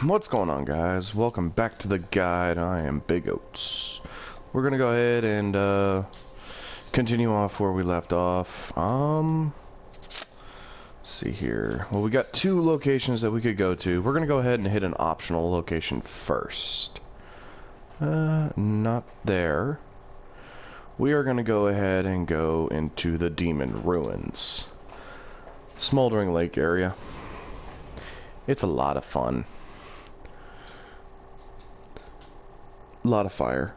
What's going on, guys? Welcome back to the guide. I am Big Oats. We're gonna go ahead and continue off where we left off. Let's see here. Well, we got two locations that we could go to. We're gonna go ahead and hit an optional location first. Not there. We are gonna go ahead and go into the Demon Ruins. Smoldering Lake area. It's a lot of fun. A lot of fire.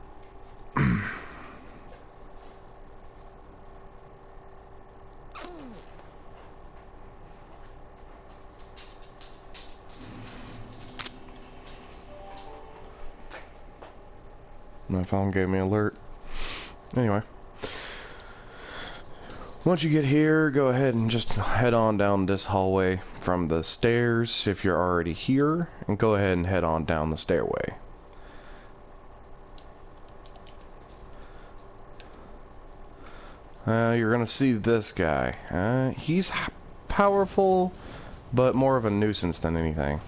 My phone gave me an alert. Anyway. Once you get here, go ahead and just head on down this hallway from the stairs if you're already here, and go ahead and head on down the stairway. You're gonna see this guy. He's powerful, but more of a nuisance than anything.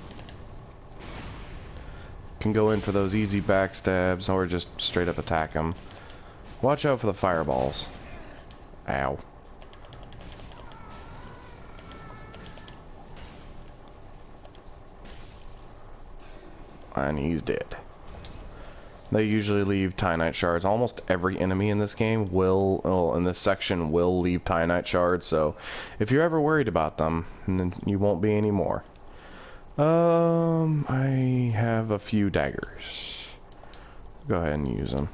Can go in for those easy backstabs, or just straight up attack him. Watch out for the fireballs. Ow. And he's dead. They usually leave Titanite shards. Almost every enemy in this game will, well, in this section, will leave Titanite shards. So, if you're ever worried about them, then you won't be anymore. I have a few daggers. Go ahead and use them.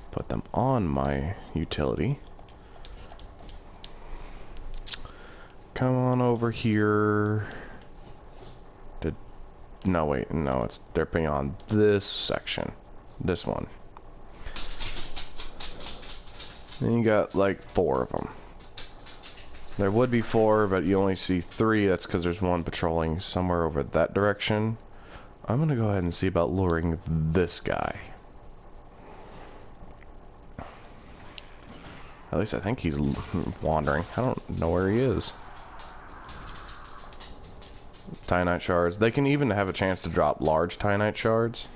Put them on my utility. Come on over here. No, wait, no, they're beyond this section. This one. Then you got like 4 of them. There would be 4, but you only see 3. That's because there's one patrolling somewhere over that direction. I'm gonna go ahead and see about luring this guy. At least I think he's wandering. I don't know where he is. Titanite shards. They can even have a chance to drop large Titanite shards.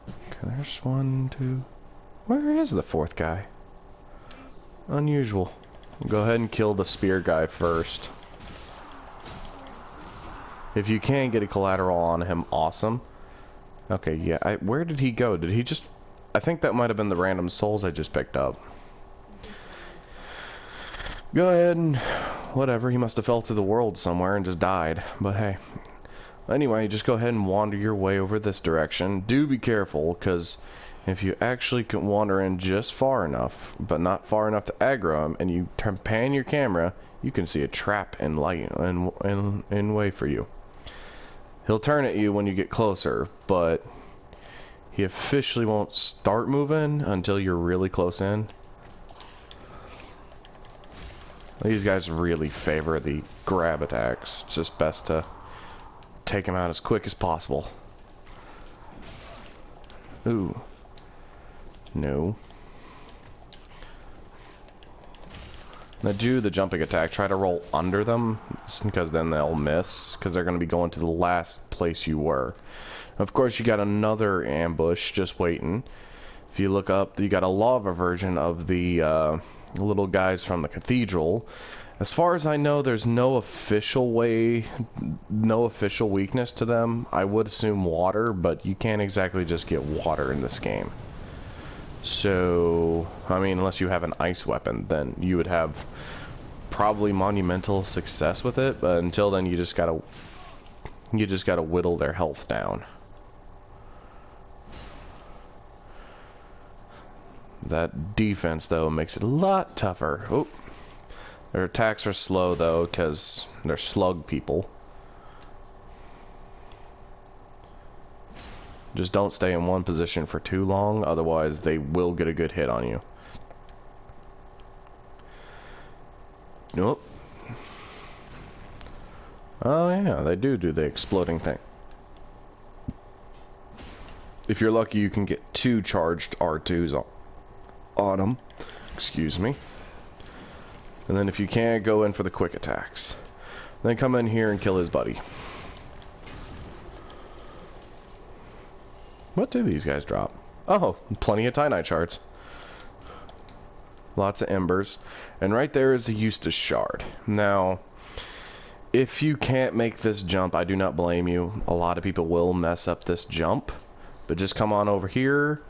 Okay, there's 1, 2. Where is the 4th guy? Unusual. Go ahead and kill the spear guy first. If you can get a collateral on him, awesome. Okay, yeah. Where did he go? Did he just... I think that might have been the random souls I just picked up. Go ahead and... whatever, he must have fell through the world somewhere and just died. But hey. Anyway, just go ahead and wander your way over this direction. Do be careful, because if you actually can wander in just far enough, but not far enough to aggro him, and you pan your camera, you can see a trap in light in way for you. He'll turn at you when you get closer, but he officially won't start moving until you're really close in. These guys really favor the grab attacks. It's just best to take them out as quick as possible. Ooh. No. Now do the jumping attack. Try to roll under them, because then they'll miss, because they're going to be going to the last place you were. Of course, you got another ambush just waiting. If you look up, you got a lava version of the little guys from the cathedral. As far as I know, there's no official way, no official weakness to them. I would assume water, but you can't exactly just get water in this game. So, I mean, unless you have an ice weapon, then you would have probably monumental success with it. But until then, you just gotta whittle their health down. That defense, though, makes it a lot tougher. Oh, their attacks are slow, though, because they're slug people. Just don't stay in one position for too long, otherwise they will get a good hit on you. Nope. Oh, yeah, they do the exploding thing. If you're lucky, you can get 2 charged R2s on them. Excuse me. And then if you can't, go in for the quick attacks. Then come in here and kill his buddy. What do these guys drop? Oh, plenty of Titanite shards. Lots of embers. And right there is a Eustace shard. Now, if you can't make this jump, I do not blame you. A lot of people will mess up this jump. But just come on over here.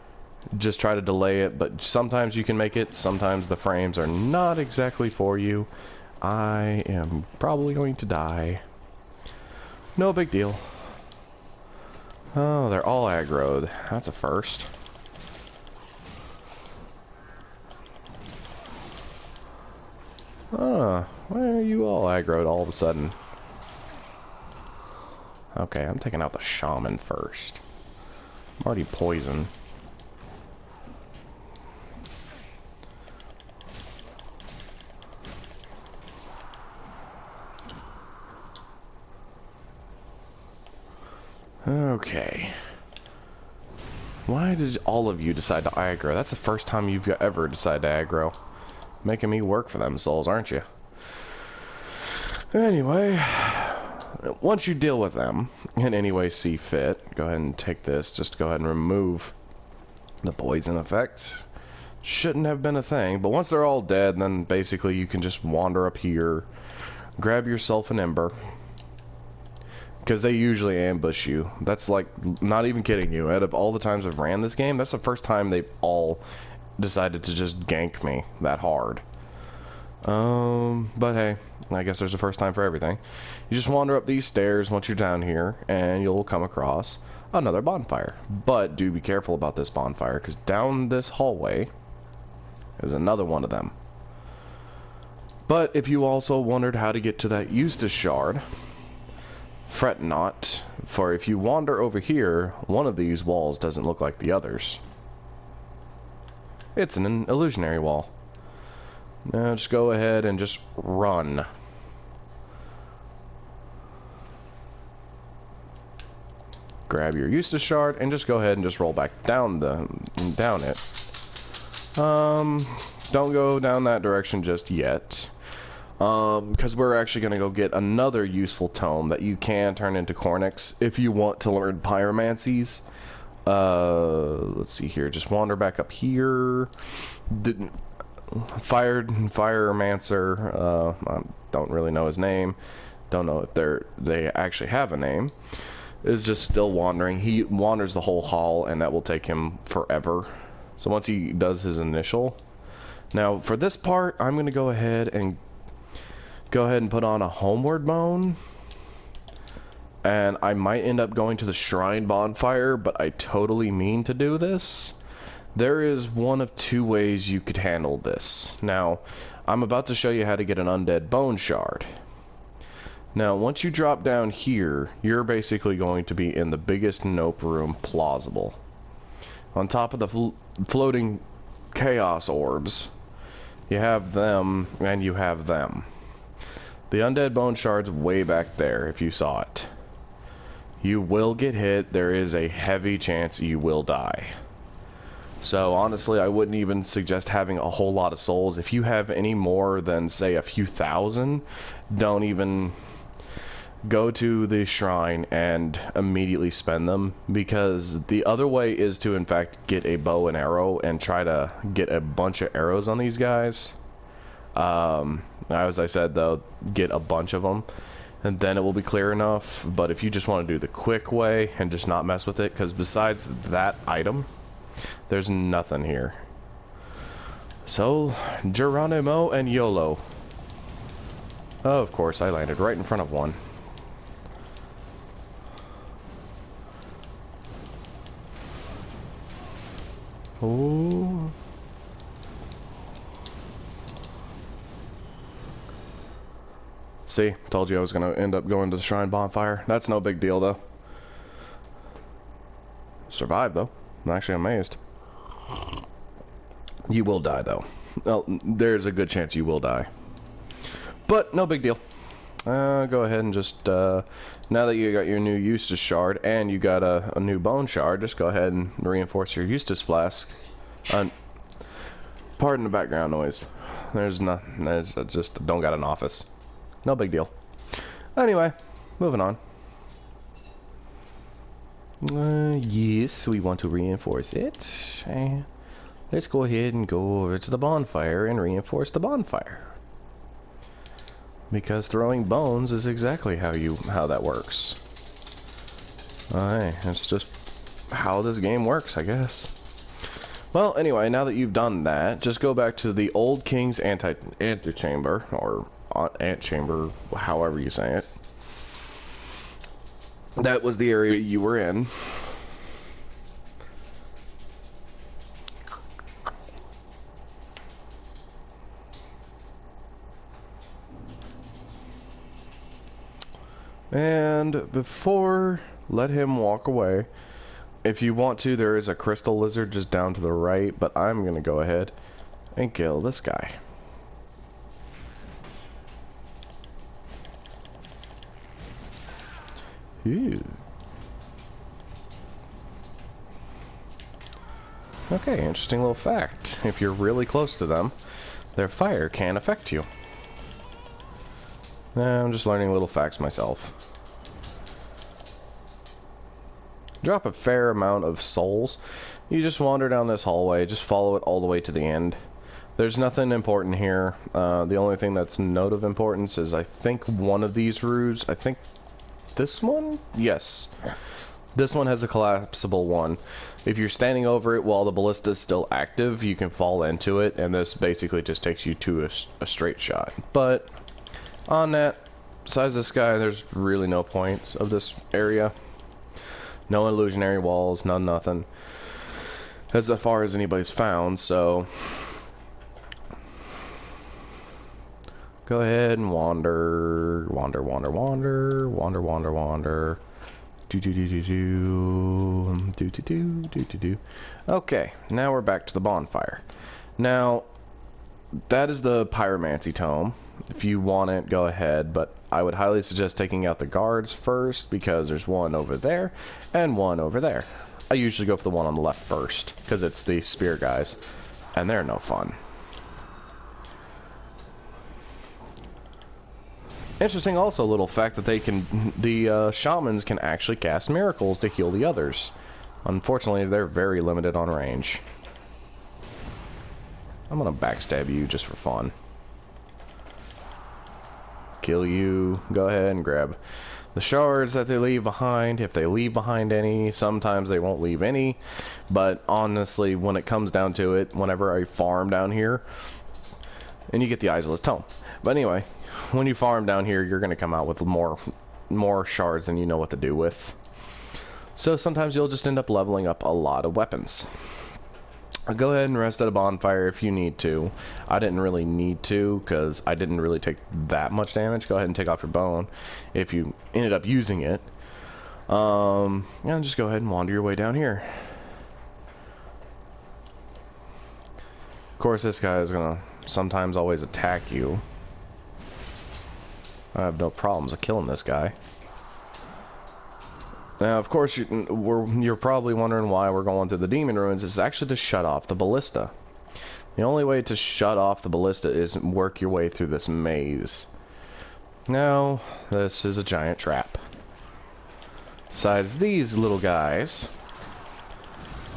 Just try to delay it. But sometimes you can make it. Sometimes the frames are not exactly for you. I am probably going to die. No big deal. Oh, they're all aggroed. That's a first. Why are you all aggroed all of a sudden? Okay, I'm taking out the shaman first. I'm already poisoned. Okay. Why did all of you decide to aggro? That's the first time you've ever decided to aggro. Making me work for them souls, aren't you? Anyway, once you deal with them in any way see fit, go ahead and take this. Just go ahead and remove the poison effect. Shouldn't have been a thing, but once they're all dead, then basically you can just wander up here, grab yourself an ember. Because they usually ambush you. That's like, not even kidding you. Out of all the times I've ran this game, that's the first time they've all decided to just gank me that hard. But hey, I guess there's a first time for everything. You just wander up these stairs once you're down here, and you'll come across another bonfire. But do be careful about this bonfire, because down this hallway is another one of them. But if you also wondered how to get to that Eustace shard, fret not, for if you wander over here, one of these walls doesn't look like the others. It's an illusionary wall. Now just go ahead and just run. Grab your Eustace shard and just go ahead and just roll back down it. Don't go down that direction just yet. Because we're actually going to go get another useful tome that you can turn into Cornyx if you want to learn pyromancies. Let's see here. Just wander back up here. Pyromancer. I don't really know his name. Don't know if they actually have a name. Is just still wandering. He wanders the whole hall, and that will take him forever. So once he does his initial. Now, for this part, I'm going to go ahead and put on a homeward bone, and I might end up going to the shrine bonfire, but I totally mean to do this. There is one of two ways you could handle this. Now, I'm about to show you how to get an undead bone shard. Now, once you drop down here, you're basically going to be in the biggest nope room plausible. On top of the floating chaos orbs, you have them, and you have them. The undead bone shard's way back there, if you saw it. You will get hit. There is a heavy chance you will die. So honestly, I wouldn't even suggest having a whole lot of souls. If you have any more than, say, a few thousand, don't even go to the shrine and immediately spend them. Because the other way is to, in fact, get a bow and arrow and try to get a bunch of arrows on these guys. As I said, though, get a bunch of them, and then it will be clear enough. But if you just want to do the quick way and just not mess with it, because besides that item, there's nothing here. So, Geronimo and YOLO. Oh, of course, I landed right in front of one. Oh. See, told you I was going to end up going to the shrine bonfire. That's no big deal, though. Survived, though. I'm actually amazed. You will die, though. Well, there's a good chance you will die. But, no big deal. Go ahead and just, now that you got your new Eustace shard, and you got a new bone shard, just go ahead and reinforce your Eustace flask. Pardon the background noise. There's nothing. I just don't got an office. No big deal. Anyway, moving on. Yes, we want to reinforce it. Let's go ahead and go over to the bonfire and reinforce the bonfire. Because throwing bones is exactly how that works. Alright, that's just how this game works, I guess. Well, anyway, now that you've done that, just go back to the old king's antechamber, or antechamber, however you say it. That was the area you were in. And before, let him walk away. If you want to, there is a crystal lizard just down to the right, but I'm going to go ahead and kill this guy. Ooh. Okay, interesting little fact. If you're really close to them, their fire can affect you. I'm just learning little facts myself. Drop a fair amount of souls. You just wander down this hallway, just follow it all the way to the end. There's nothing important here. The only thing that's note of importance is I think one of these roofs, I think this one? Yes. This one has a collapsible one. If you're standing over it while the ballista is still active, you can fall into it, and this basically just takes you to a straight shot. But on that, besides this guy, there's really no points of this area. No illusionary walls, nothing. As far as anybody's found, so go ahead and wander. Okay, now we're back to the bonfire. Now, that is the pyromancy tome. If you want it, go ahead, but I would highly suggest taking out the guards first, because there's one over there and one over there. I usually go for the one on the left first, because it's the spear guys, and they're no fun. Interesting also little fact that the shamans can actually cast miracles to heal the others. Unfortunately, they're very limited on range. I'm gonna backstab you just for fun. Kill you. Go ahead and grab the shards that they leave behind. If they leave behind any, sometimes they won't leave any. But honestly, when it comes down to it, whenever I farm down here, and you get the Izalith Tome. But anyway, when you farm down here, you're gonna come out with more shards than you know what to do with. So sometimes you'll just end up leveling up a lot of weapons. Go ahead and rest at a bonfire if you need to. I didn't really need to because I didn't really take that much damage. Go ahead and take off your bone if you ended up using it. And just go ahead and wander your way down here. Of course, this guy is gonna sometimes always attack you. I have no problems with killing this guy. Now, of course, you're probably wondering why we're going through the demon ruins. It's actually to shut off the ballista. The only way to shut off the ballista is work your way through this maze. Now, this is a giant trap. Besides these little guys,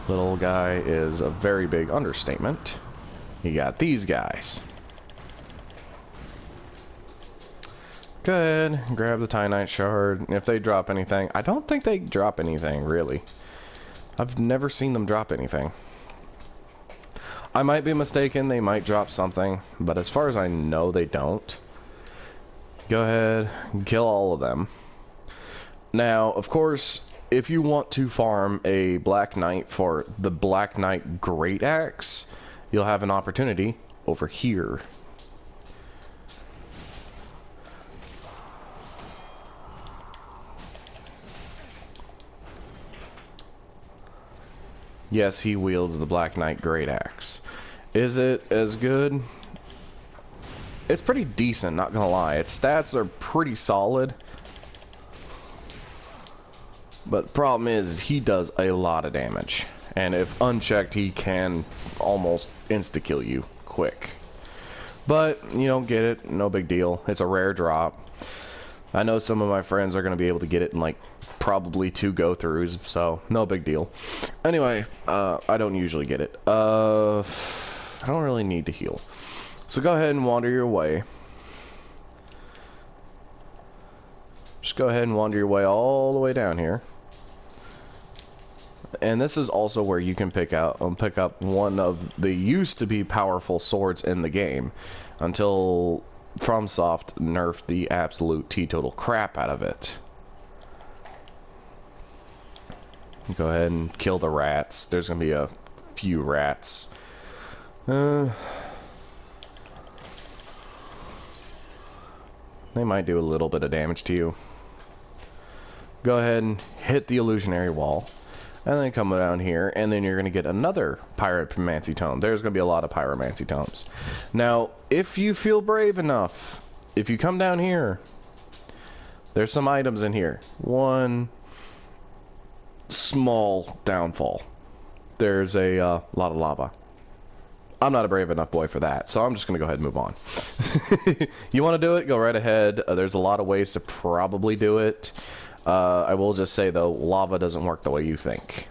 little guy is a very big understatement. You got these guys. Go ahead, grab the Titanite shard. If they drop anything, I don't think they drop anything, really. I've never seen them drop anything. I might be mistaken, they might drop something, but as far as I know, they don't. Go ahead, kill all of them. Now, of course, if you want to farm a Black Knight for the Black Knight Great Axe, you'll have an opportunity over here. Yes, he wields the Black Knight Great Axe. Is it as good? It's pretty decent, not gonna lie. Its stats are pretty solid. But the problem is, he does a lot of damage. And if unchecked, he can almost insta-kill you quick. But you don't get it, no big deal. It's a rare drop. I know some of my friends are going to be able to get it in like probably 2 go-throughs, so no big deal. Anyway, I don't usually get it. I don't really need to heal. So go ahead and wander your way. Just go ahead and wander your way all the way down here. And this is also where you can pick up one of the used to be powerful swords in the game until FromSoft nerfed the absolute teetotal crap out of it. Go ahead and kill the rats. There's gonna be a few rats. They might do a little bit of damage to you. Go ahead and hit the illusionary wall. And then come down here, and then you're going to get another pyromancy tome. There's going to be a lot of pyromancy tomes. Now, if you feel brave enough, if you come down here, there's some items in here. One small downfall. There's a lot of lava. I'm not a brave enough boy for that, so I'm just going to go ahead and move on. You want to do it? Go right ahead. There's a lot of ways to probably do it. I will just say, though, lava doesn't work the way you think.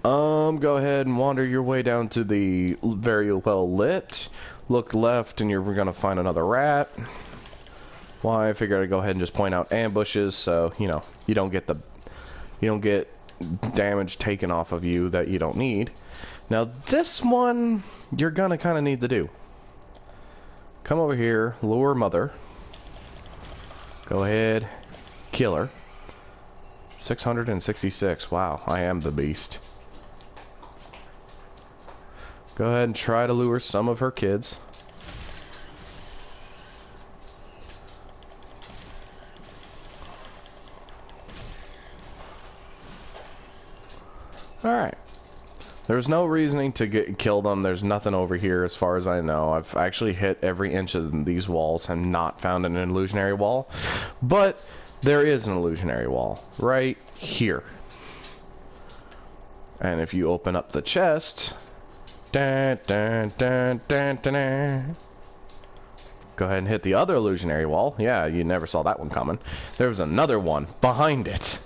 Go ahead and wander your way down to the very well lit. Look left, and you're going to find another rat. Why? I figured I'd go ahead and just point out ambushes, so, you know, you don't get damage taken off of you that you don't need. Now, this one, you're going to kind of need to do. Come over here, lure mother. Go ahead, kill her. 666. Wow, I am the beast. Go ahead and try to lure some of her kids. Alright. There's no reasoning to kill them. There's nothing over here as far as I know. I've actually hit every inch of these walls and not found an illusionary wall. But there is an illusionary wall right here. And if you open up the chest, dun, dun, dun, dun, dun, dun, go ahead and hit the other illusionary wall. Yeah, you never saw that one coming. There was another one behind it.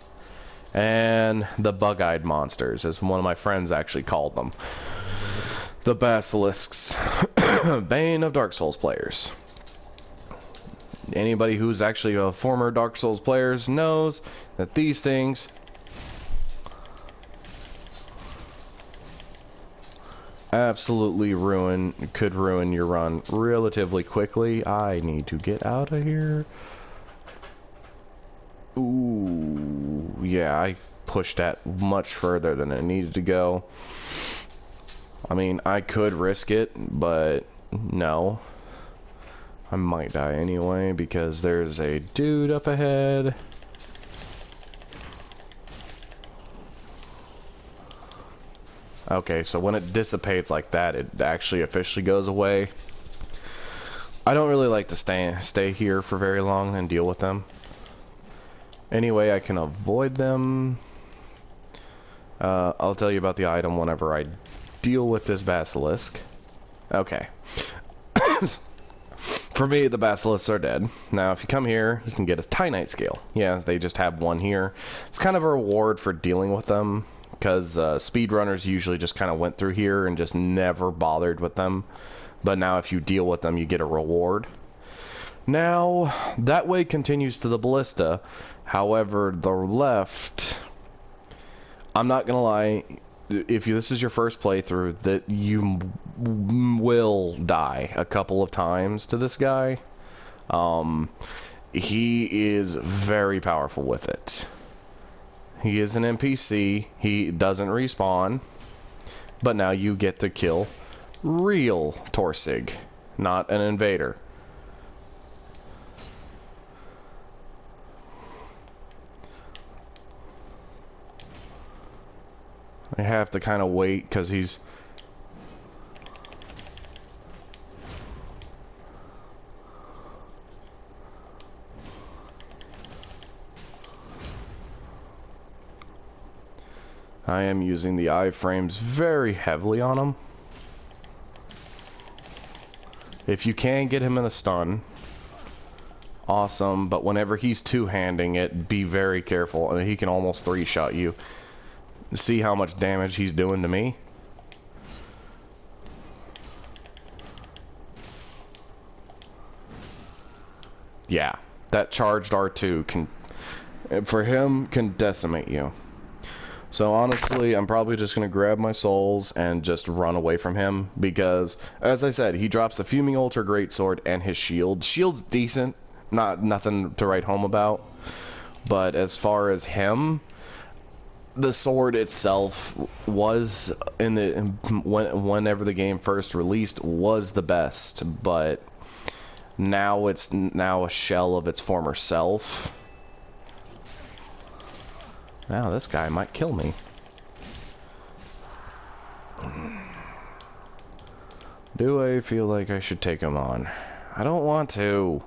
And the bug-eyed monsters, as one of my friends actually called them. The basilisks. Bane of Dark Souls players. Anybody who's actually a former Dark Souls players knows that these things absolutely could ruin your run relatively quickly. I need to get out of here. Ooh, yeah, I pushed that much further than it needed to go. I mean, I could risk it, but no. I might die anyway because there's a dude up ahead. Okay, so when it dissipates like that, it actually officially goes away. I don't really like to stay here for very long and deal with them. Anyway, I can avoid them. I'll tell you about the item whenever I deal with this basilisk. Okay. For me, the basilisks are dead. Now, if you come here, you can get a Titanite scale. Yeah, they just have one here. It's kind of a reward for dealing with them, because speedrunners usually just kind of went through here and just never bothered with them. But now, if you deal with them, you get a reward. Now, that way continues to the ballista. However, the left, I'm not gonna lie, if this is your first playthrough, that you will die a couple of times to this guy. He is very powerful with it. He is an NPC. He doesn't respawn. But now you get to kill real Torsig, not an invader. I have to kind of wait because he's... I am using the iframes very heavily on him. If you can get him in a stun, awesome. But whenever he's two-handing it, be very careful. And he can almost three-shot you. See how much damage he's doing to me? Yeah, that charged R2 can, for him, can decimate you. So honestly, I'm probably just going to grab my souls and just run away from him because, as I said, he drops the Fuming Ultra Greatsword and his shield. Shield's decent, nothing to write home about. But as far as him, the sword itself was, whenever the game first released, was the best. But now it's a shell of its former self. Now this guy might kill me. Do I feel like I should take him on? I don't want to.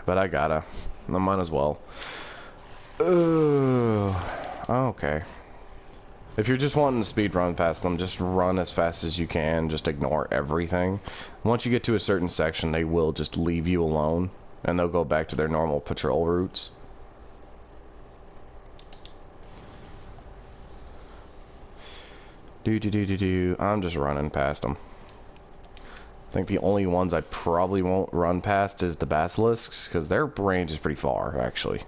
But I gotta. I might as well. Okay. If you're just wanting to speed run past them, just run as fast as you can. Just ignore everything. Once you get to a certain section, they will just leave you alone. And they'll go back to their normal patrol routes. I'm just running past them. I think the only ones I probably won't run past is the basilisks, because their range is pretty far, actually.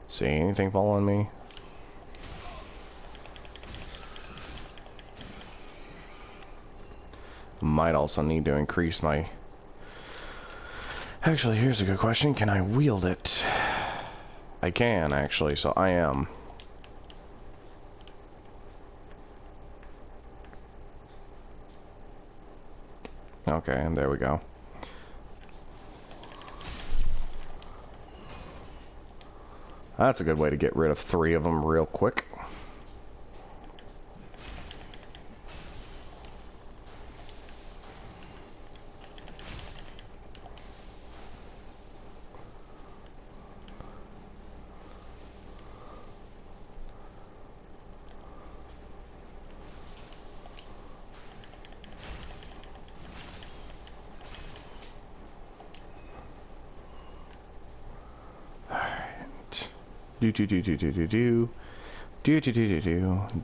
See anything fall on me? Might also need to increase my... Actually, here's a good question. Can I wield it? I can, actually, so I am. Okay, and there we go. That's a good way to get rid of 3 of them real quick.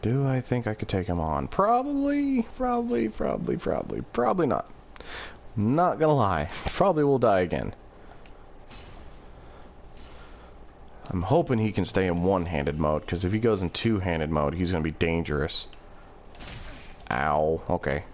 Do I think I could take him on? Probably not. Not gonna lie. Probably will die again. I'm hoping he can stay in one-handed mode, because if he goes in two-handed mode, he's gonna be dangerous. Ow. Okay.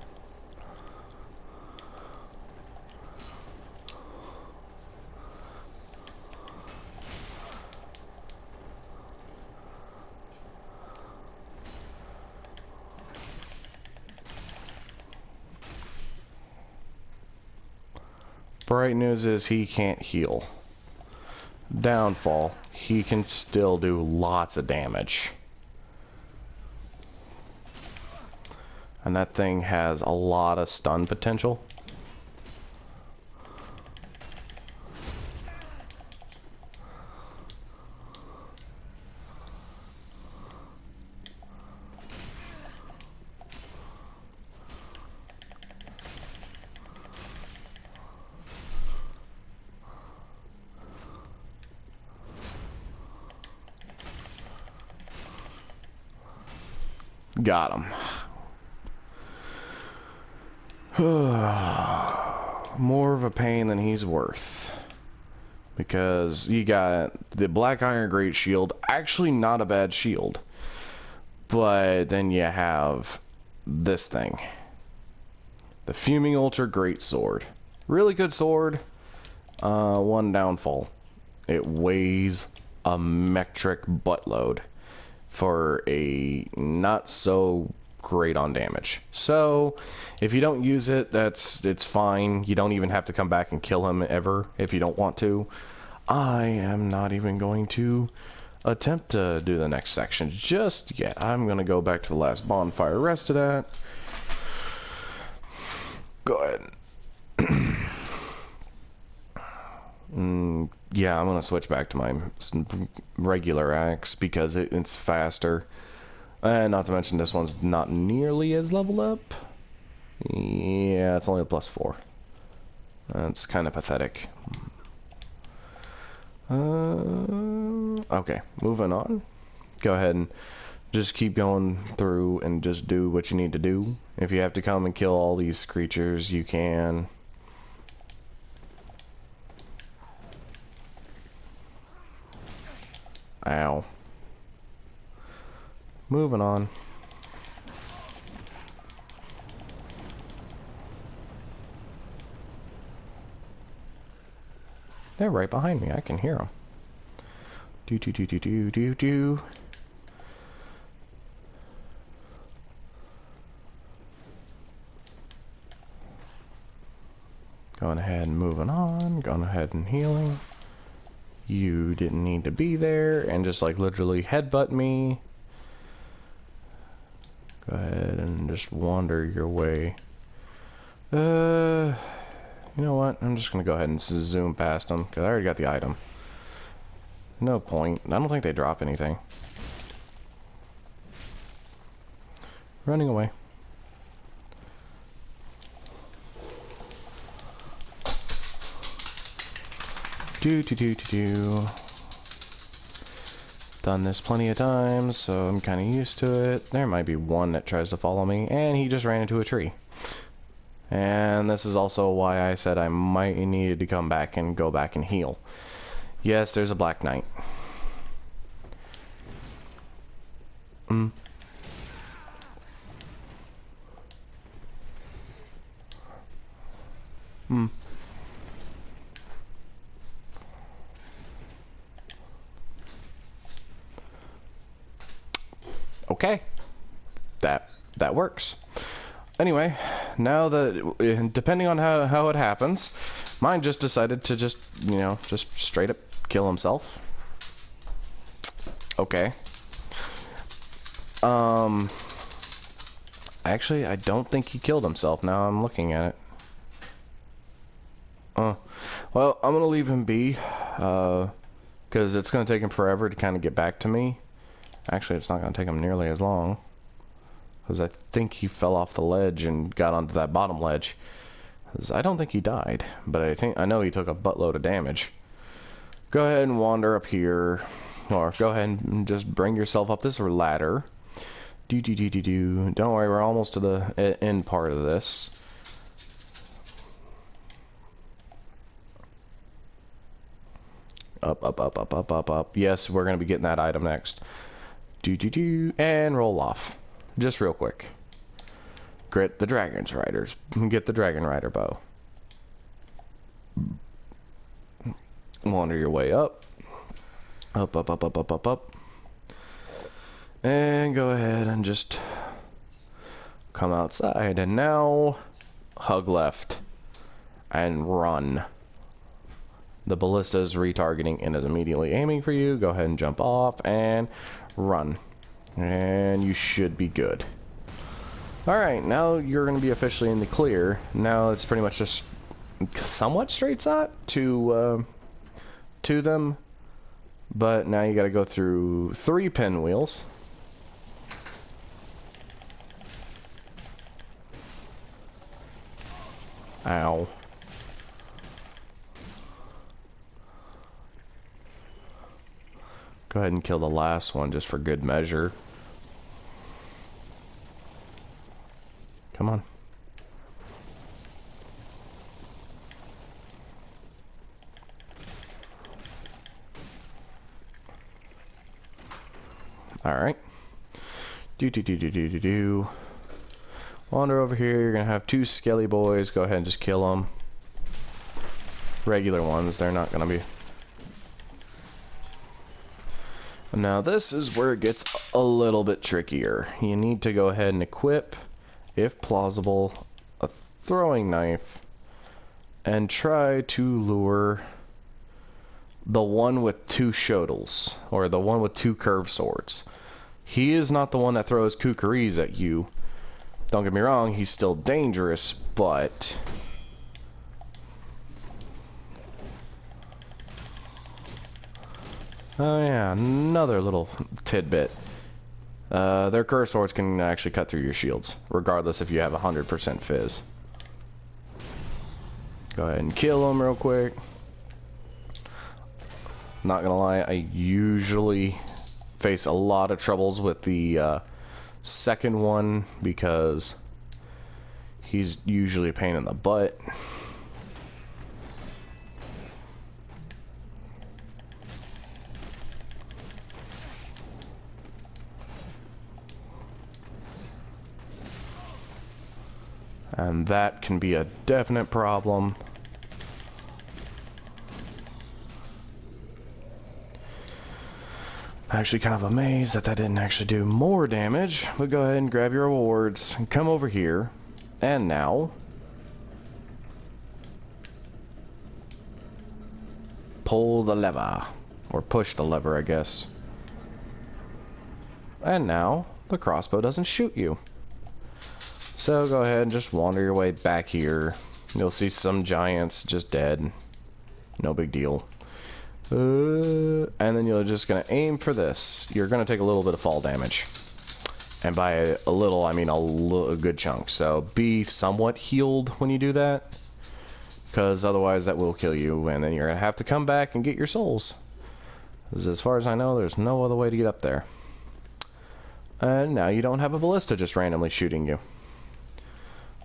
Bright news is he can't heal. Downfall, he can still do lots of damage. And that thing has a lot of stun potential. Got him. More of a pain than he's worth. Because you got the Black Iron Great Shield. Actually not a bad shield. But then you have this thing. The Fuming Ultra Greatsword. Really good sword. One downfall. It weighs a metric buttload. For a not so great on damage. So if you don't use it, it's fine. You don't even have to come back and kill him ever if you don't want to. I am not even going to attempt to do the next section just yet. I'm gonna go back to the last bonfire rested at. Go ahead. Yeah, I'm gonna switch back to my regular axe because it's faster. And not to mention this one's not nearly as leveled up. Yeah, it's only a +4. That's kind of pathetic. Okay, moving on. Go ahead and just keep going through and just do what you need to do. If you have to come and kill all these creatures, you can. Ow. Moving on. They're right behind me. I can hear them. Do do do do do do do. Going ahead and moving on. Going ahead and healing. You didn't need to be there, and just like literally headbutt me. Go ahead and just wander your way. You know what? I'm just gonna go ahead and zoom past them because I already got the item. No point. I don't think they drop anything. Running away. Do do do do do. Done this plenty of times, so I'm kind of used to it. There might be one that tries to follow me, and he just ran into a tree. And this is also why I said I might need to come back and go back and heal. Yes, there's a Black Knight. Okay. That works. Anyway, now that, depending on how it happens, mine just decided to just, you know, just straight up kill himself. Okay. Actually, I don't think he killed himself now I'm looking at it. Well, I'm gonna leave him be, because it's gonna take him forever to kind of get back to me. Actually, it's not gonna take him nearly as long. Because I think he fell off the ledge and got onto that bottom ledge. 'Cause I don't think he died, but I know he took a buttload of damage. Go ahead and wander up here, or go ahead and just bring yourself up this ladder. Do. Don't worry, we're almost to the end part of this. Up. Yes, we're gonna be getting that item next. Do, and roll off. Just real quick. Get the Dragon's Riders. Get the Dragon Rider bow. Wander your way up. Up. And go ahead and just come outside. And now, hug left. And run. The ballista is retargeting and is immediately aiming for you. Go ahead and jump off and run. And you should be good. Alright, now you're going to be officially in the clear. Now it's pretty much just somewhat straight shot to them. But now you got to go through 3 pinwheels. Ow. Go ahead and kill the last one just for good measure. Come on. Alright. Do. Wander over here. You're going to have 2 skelly boys. Go ahead and just kill them. Regular ones. They're not going to be... Now this is where it gets a little bit trickier. You need to go ahead and equip, if plausible, a throwing knife and try to lure the one with 2 shodels, or the one with 2 curved swords. He is not the one that throws kookaries at you. Don't get me wrong, he's still dangerous, but... Oh yeah, another little tidbit. Their curse swords can actually cut through your shields, regardless if you have 100% fizz. Go ahead and kill them real quick. Not gonna lie, I usually face a lot of troubles with the second one because he's usually a pain in the butt. And that can be a definite problem. Actually kind of amazed that didn't actually do more damage. But go ahead and grab your rewards and come over here. And now pull the lever. Or push the lever, I guess. And now the crossbow doesn't shoot you. So go ahead and just wander your way back here. You'll see some giants just dead. No big deal. And then you're just going to aim for this. You're going to take a little bit of fall damage. And by a little, I mean a good chunk. So be somewhat healed when you do that. Because otherwise that will kill you. And then you're going to have to come back and get your souls. As far as I know, there's no other way to get up there. And now you don't have a ballista just randomly shooting you.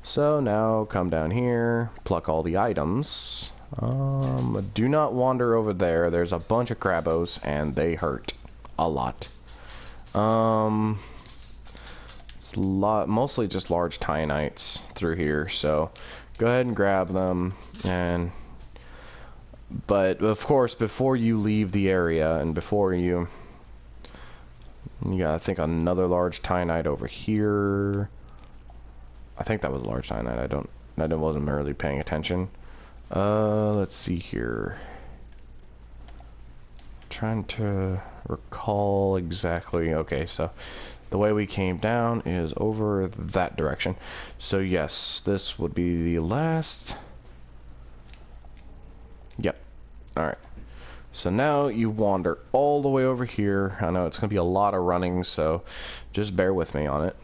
So now come down here, pluck all the items. Do not wander over there. There's a bunch of Crabos and they hurt a lot. It's mostly just large Tyanites through here. So go ahead and grab them. But of course, before you leave the area and before you got, I think, another large Tynite over here. I think that was a large Tynite. I wasn't really paying attention. Let's see here. Trying to recall exactly. Okay, so the way we came down is over that direction. So yes, this would be the last. Yep. Alright. So now you wander all the way over here. I know it's going to be a lot of running, so just bear with me on it.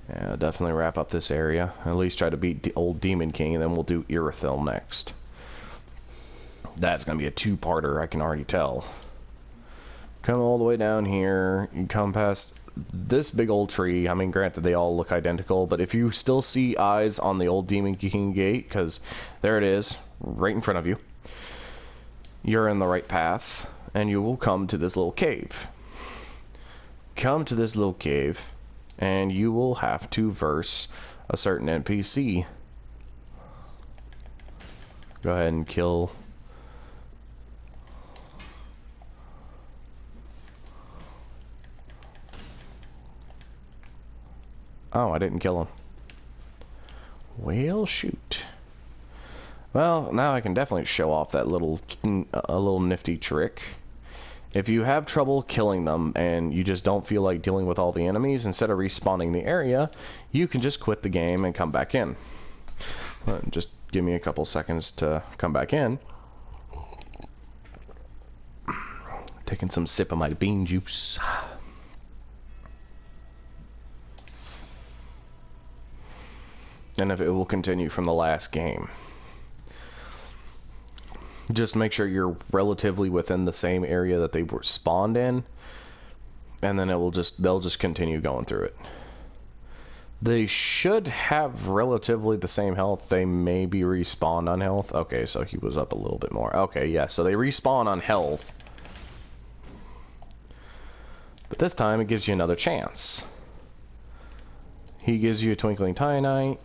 Yeah, definitely wrap up this area. At least try to beat the old Demon King, and then we'll do Irithyll next. That's going to be a two-parter, I can already tell. Come all the way down here. You come past this big old tree. I mean, granted, they all look identical, but if you still see eyes on the old Demon King gate, because there it is, right in front of you, you're in the right path, and you will come to this little cave. Come to this little cave, and you will have to verse a certain NPC. Go ahead and kill. Oh, I didn't kill him. Well, shoot. Well, now I can definitely show off that little nifty trick. If you have trouble killing them and you just don't feel like dealing with all the enemies, instead of respawning the area, you can just quit the game and come back in. Just give me a couple seconds to come back in. Taking some sip of my bean juice. And if it will continue from the last game. Just make sure you're relatively within the same area that they were spawned in, and then they'll just continue going through it. They should have relatively the same health. They may be respawned on health. Okay, so he was up a little bit more. Okay, yeah, so they respawn on health. But this time it gives you another chance. He gives you a Twinkling Tynite.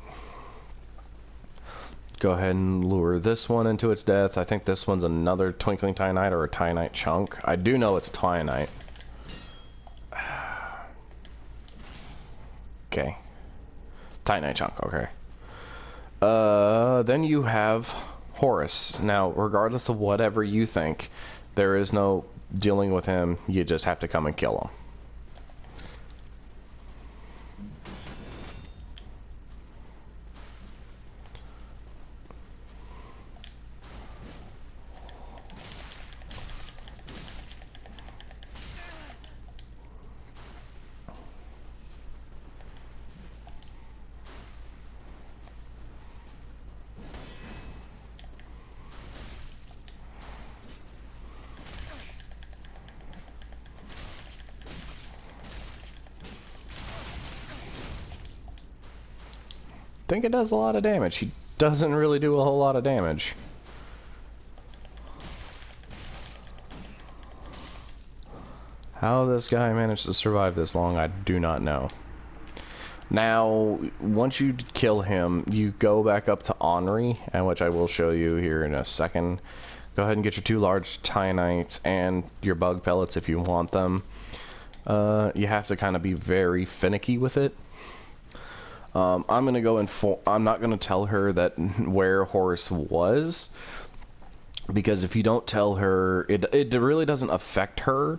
Go ahead and lure this one into its death. I think this one's another Twinkling Tynite or a Tynite chunk. I do know it's a Tynite. Okay. Tynite chunk, okay. Then you have Horus. Now, regardless of whatever you think, there is no dealing with him. You just have to come and kill him. think it does a lot of damage. He doesn't really do a whole lot of damage. How this guy managed to survive this long, I do not know. Now, once you kill him, you go back up to Ornery, and which I will show you here in a second. Go ahead and get your 2 large Tianites and your bug pellets if you want them. You have to kind of be very finicky with it. I'm gonna go and I'm not gonna tell her that where Horus was, because if you don't tell her, it really doesn't affect her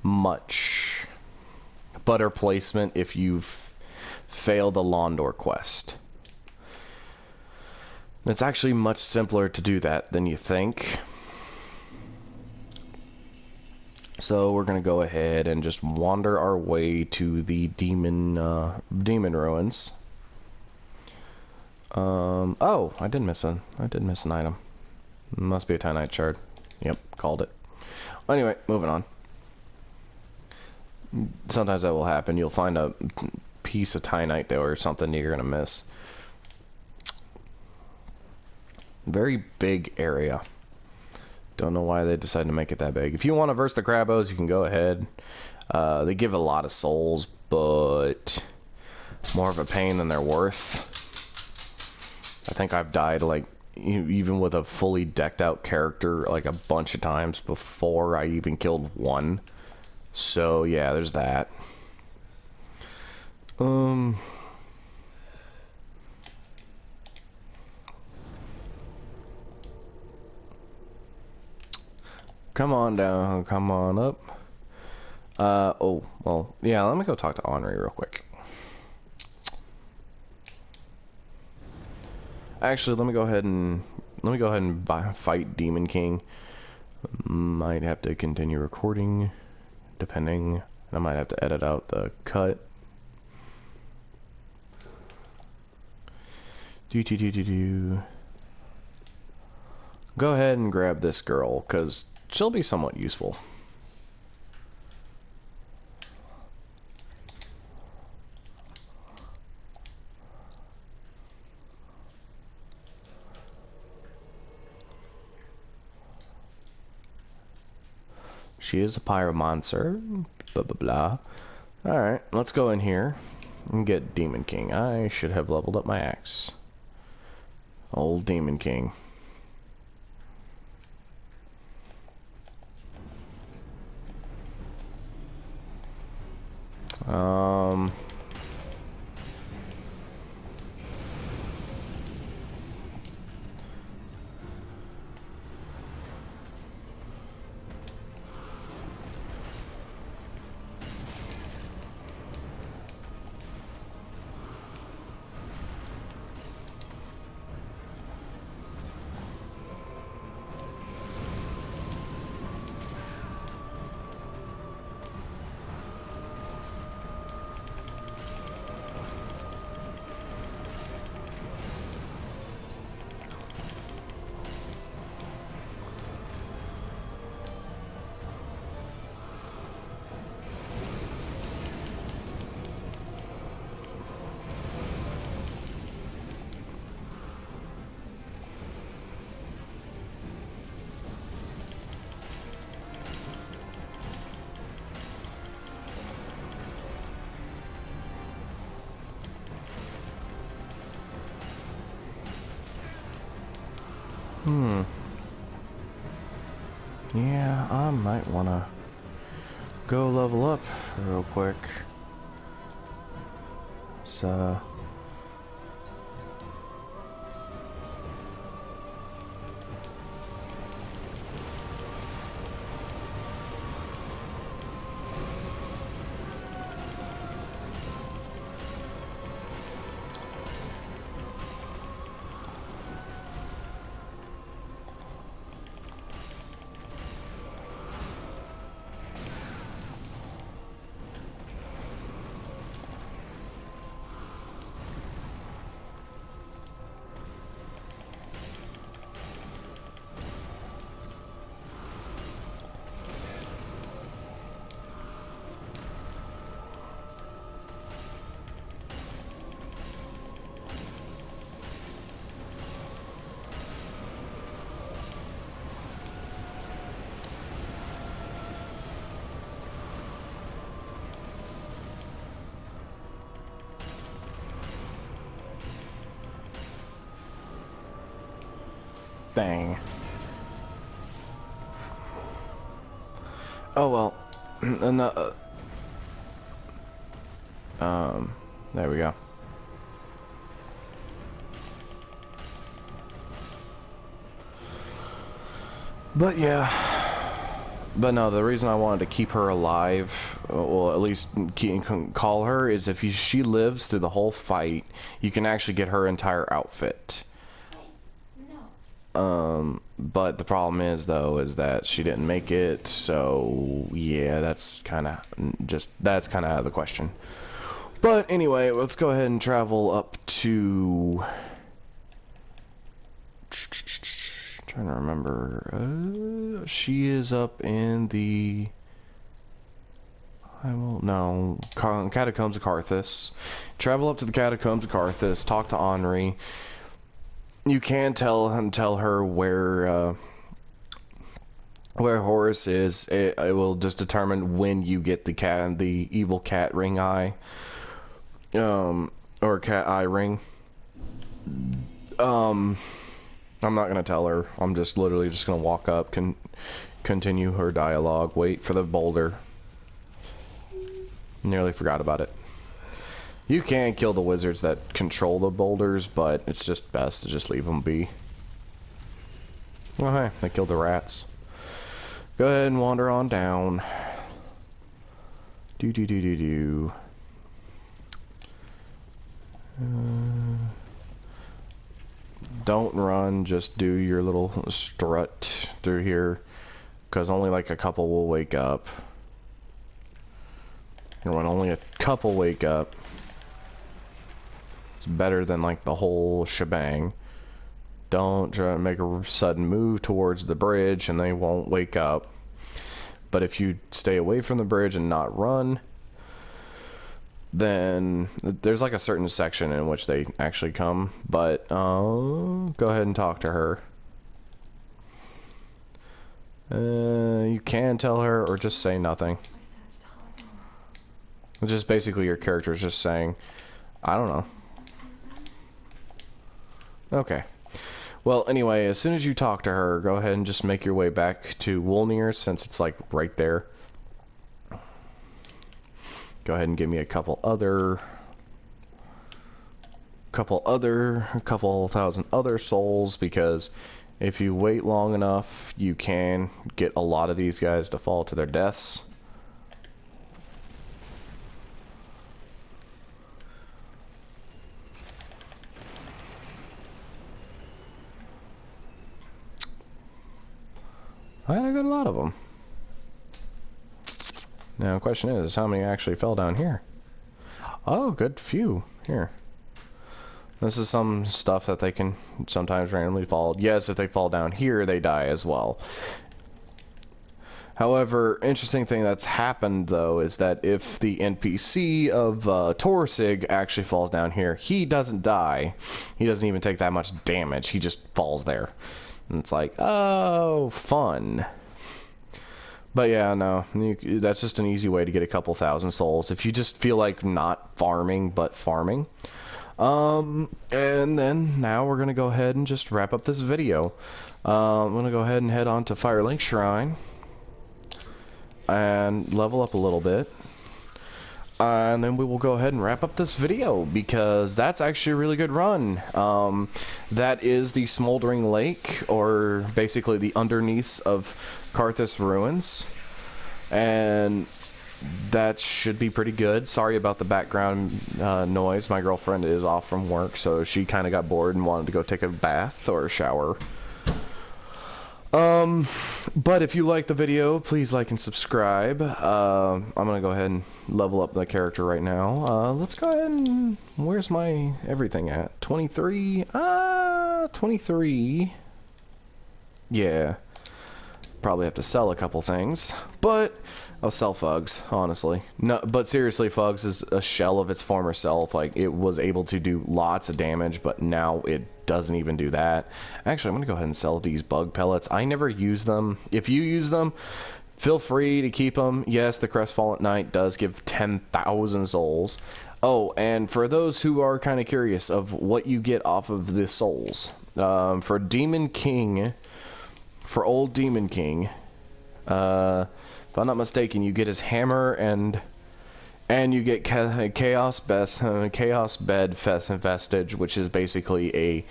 much. But her placement if you've failed the Londor quest. It's actually much simpler to do that than you think. So we're gonna go ahead and just wander our way to the demon ruins. Oh, I did miss an item. Must be a Titanite shard. Yep, called it. Anyway, moving on. Sometimes that will happen. You'll find a piece of Titanite there or something you're gonna miss. Very big area. Don't know why they decided to make it that big. If you want to verse the Crabos, you can go ahead. They give a lot of souls, but more of a pain than they're worth. I think I've died, like, even with a fully decked out character, like, a bunch of times before I even killed one. So, yeah, there's that. Come on down, come on up. Oh, well, yeah, let me go talk to Ornery real quick. Actually, let me go ahead and fight Demon King. Might have to continue recording, depending. I might have to edit out the cut. Go ahead and grab this girl, because she'll be somewhat useful. She is a pyromancer. Blah, blah, blah. Alright, let's go in here and get Demon King. I should have leveled up my axe. Old Demon King. Yeah, I might want to go level up real quick. So... Dang. Oh well. And there we go. But yeah. But no, the reason I wanted to keep her alive, well, at least call her, is if she lives through the whole fight, you can actually get her entire outfit. But the problem is, though, is that she didn't make it, so yeah, that's kind of out of the question. But anyway, let's go ahead and travel up to... Trying to remember. She is up in the... Catacombs of Carthus. Travel up to the Catacombs of Carthus, talk to Henri. You can tell her where Horus is. It will just determine when you get the evil cat ring eye, or cat eye ring. I'm not gonna tell her. I'm just literally just gonna walk up, continue her dialogue, wait for the boulder. Nearly forgot about it. You can kill the wizards that control the boulders, but it's just best to just leave them be. Oh hey, they killed the rats. Go ahead and wander on down. Don't run, just do your little strut through here, because only like a couple will wake up. And when only a couple wake up, it's better than like the whole shebang. Don't try to make a sudden move towards the bridge and they won't wake up. But if you stay away from the bridge and not run, then there's like a certain section in which they actually come. But go ahead and talk to her. You can tell her or just say nothing. It's just basically your character is just saying, I don't know. Okay. Well, anyway, as soon as you talk to her, go ahead and just make your way back to Wolnir, since it's like right there. Go ahead and give me a couple thousand other souls, because if you wait long enough, you can get a lot of these guys to fall to their deaths. I got a lot of them. Now, the question is, how many actually fell down here? Oh, good few. Here. This is some stuff that they can sometimes randomly fall. Yes, if they fall down here, they die as well. However, interesting thing that's happened, though, is that if the NPC of Torsig actually falls down here, he doesn't die. He doesn't even take that much damage. He just falls there. And it's like, oh, fun. But yeah, no, that's just an easy way to get a couple thousand souls if you just feel like not farming, but farming. And then now we're going to go ahead and just wrap up this video. I'm going to go ahead and head on to Firelink Shrine and level up a little bit. And then we will go ahead and wrap up this video, because that's actually a really good run. That is the Smoldering Lake, or basically the underneath of Carthus ruins, and that should be pretty good. Sorry about the background noise. My girlfriend is off from work, so she kind of got bored and wanted to go take a bath or a shower. But if you like the video, please like and subscribe. I'm gonna go ahead and level up the character right now. Let's go ahead and... Where's my everything at? 23? 23. Yeah. Probably have to sell a couple things. But I'll sell Fugs, honestly. No, but seriously, Fugs is a shell of its former self. Like, it was able to do lots of damage, but now it doesn't even do that. Actually, I'm gonna go ahead and sell these bug pellets. I never use them. If you use them, feel free to keep them. Yes, the Crestfallen Knight does give 10,000 souls. Oh, and for those who are kind of curious of what you get off of the souls, for Demon King, for old Demon King, if I'm not mistaken, you get his hammer and you get Chaos Bed Vestige, which is basically a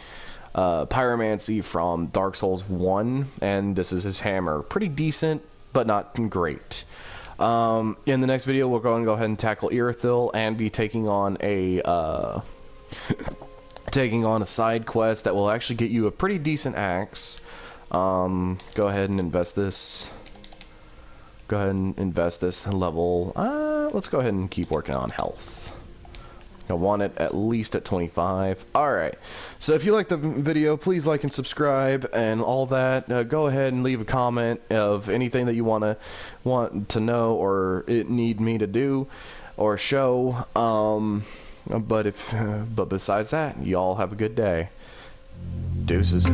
pyromancy from Dark Souls 1, and this is his hammer. Pretty decent, but not great. In the next video, we're going to go ahead and tackle Irithyll and be taking on a side quest that will actually get you a pretty decent axe. Go ahead and invest this. Go ahead and invest this level. Let's go ahead and keep working on health. I want it at least at 25. Alright, so if you like the video, please like and subscribe and all that. Go ahead and leave a comment of anything that you want to know or need me to do or show. But besides that, y'all have a good day. Deuces.